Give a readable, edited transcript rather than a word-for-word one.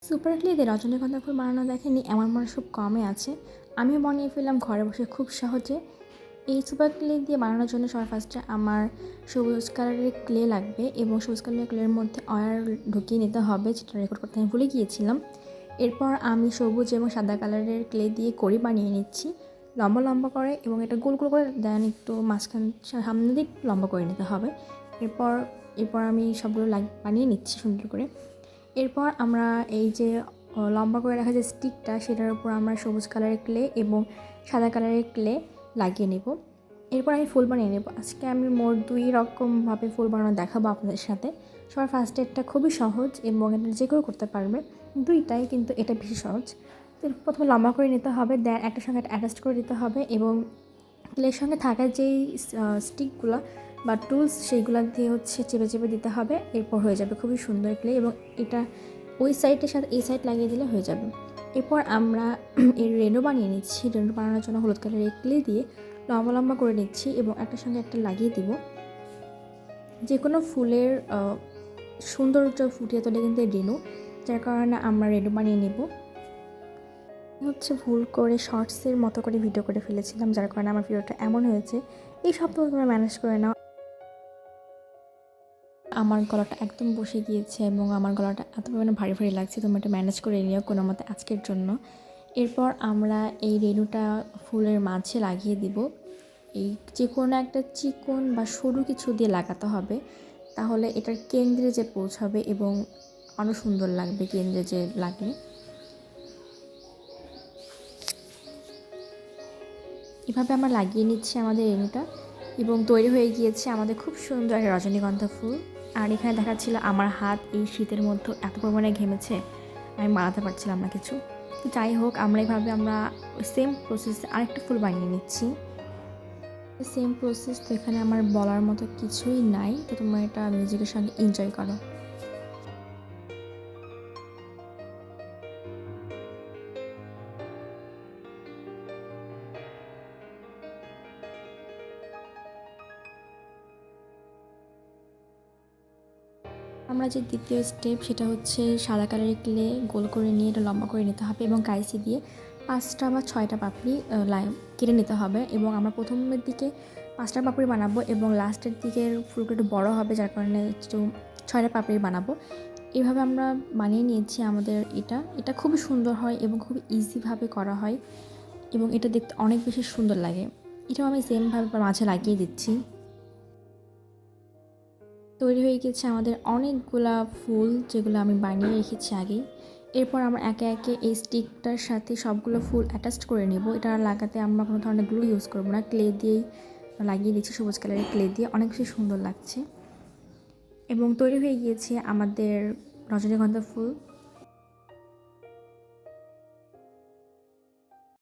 Super clay দিয়ে রজনীগন্ধা ফুল বানানো দেখেনি এমন মানুষ খুব কমই আছে। আমিও বানিয়ে ফেললাম ঘরে বসে খুব সহজে। এই সুপার ক্লে দিয়ে বানানোর জন্য সবার ফার্স্টে আমার সবুজ কালারের ক্লে লাগবে এবং সবুজ কালারের ক্লের মধ্যে অয়েল ঢুকিয়ে নিতে হবে, যেটা রেকর্ড করতে আমি ভুলে গিয়েছিলাম। এরপর আমি সবুজ এবং সাদা কালারের ক্লে দিয়ে কড়ি বানিয়ে নিচ্ছি লম্বা লম্বা করে, এবং এটা গোল গোল করে দেন একটু মাঝখান সামনে দিক লম্বা করে নিতে হবে। এরপর এরপর আমি সবগুলো বানিয়ে নিচ্ছি সুন্দর করে। এরপর আমরা এই যে লম্বা করে রাখা যে স্টিকটা, সেটার উপর আমরা সবুজ কালারের ক্লে এবং সাদা কালারের ক্লে লাগিয়ে নেব। এরপর আমি ফুল বানিয়ে নেব। আজকে আমি মোট 2 রকমভাবে ফুল বানানো দেখাবো আপনাদের সাথে। সবার ফার্স্টেরটা খুবই সহজ এবং এটা যে কেউ করতে পারবে, দুইটাই, কিন্তু এটা বেশি সহজ। তো প্রথমে লম্বা করে নিতে হবে, দেন একটার সঙ্গে অ্যাটাচ করে দিতে হবে এবং ক্লের সঙ্গে থাকা যেই স্টিকগুলো বা টুলস, সেইগুলো দিয়ে চেপে চেপে দিতে হবে। এরপর হয়ে যাবে খুবই সুন্দর ক্লে, এবং এটা ওই সাইডের সাথে এই সাইড লাগিয়ে দিলে হয়ে যাবে। এরপর আমরা এর রেনু বানিয়ে নিচ্ছি। রেনু বানানোর জন্য হলুদ কালারের ক্লে দিয়ে লম্বা লম্বা করে নিচ্ছি এবং একটার সঙ্গে একটা লাগিয়ে দিব। যে কোনো ফুলের সৌন্দর্য ফুটিয়ে তোলে কিন্তু এই রেনু, যার কারণে আমরা রেনু বানিয়ে নেব। ভুল করে শর্টসের মতো করে ভিডিও করে ফেলেছিলাম, যার কারণে আমার ভিডিওটা এমন হয়েছে। এই সবটুকু তোমরা ম্যানেজ করে নাও। আমার গলাটা একদম বসে গিয়েছে এবং আমার গলাটা এত পরিমাণে ভারী ভারী লাগছে, তোমরা এটা ম্যানেজ করে নিও কোনো মতে আজকের জন্য। এরপর আমরা এই রেনুটা ফুলের মাঝে লাগিয়ে দিব। এই যে কোনো একটা চিকন বা সরু কিছু দিয়ে লাগাতে হবে, তাহলে এটার কেন্দ্রে যে পৌঁছাবে এবং আরও সুন্দর লাগবে কেন্দ্রে যে লাগলে। এভাবে আমরা লাগিয়ে নিচ্ছি আমাদের রেনুটা, এবং তৈরি হয়ে গিয়েছে আমাদের খুব সুন্দর একটা রজনীগন্ধা ফুল। আর এখানে দেখাচ্ছিল আমার হাত এই শীতের মধ্যে এত পরিমাণে ঘেমেছে, আমি মারাতে পারছিলাম না কিছু। তো যাই হোক, আমরা সেম প্রসেসে আরেকটা ফুল বানিয়ে নিচ্ছি। সেম প্রসেস, তো এখানে আমার বলার মতো কিছুই নাই, তো তোমরা এটা মিউজিকের সঙ্গে এনজয় করো। আমরা যে দ্বিতীয় স্টেপ, সেটা হচ্ছে সাদা কালারের ক্লে গোল করে নিয়ে এটা লম্বা করে নিতে হবে এবং কাইচি দিয়ে 5টা বা 6টা পাপড়ি কেটে নিতে হবে। এবং আমরা প্রথমের দিকে 5টা পাপড়ি বানাবো এবং লাস্টের দিকের ফুলগুলো একটু বড়ো হবে, যার কারণে একটু 6টা পাপড়ি বানাবো। এইভাবে আমরা বানিয়ে নিয়েছি আমাদের এটা খুবই সুন্দর হয় এবং খুবই ইজিভাবে করা হয়, এবং এটা দেখতে অনেক বেশি সুন্দর লাগে। এটাও আমি সেমভাবে মাঝে লাগিয়ে দিচ্ছি। তৈরি হয়ে গেছে আমাদের অনেকগুলা ফুল, যেগুলো আমি বানিয়ে রেখেছি আগেই। এরপর আমরা একে একে এই স্টিকটার সাথে সবগুলো ফুল অ্যাটাচ করে নেব। এটা লাগাতে আমরা কোনো ধরনের গ্লু ইউজ করবো না, ক্লে দিয়েই লাগিয়ে দিচ্ছি, সবুজ কালারের ক্লে দিয়ে। অনেক বেশি সুন্দর লাগছে এবং তৈরি হয়ে গিয়েছে আমাদের রজনীগন্ধা ফুল।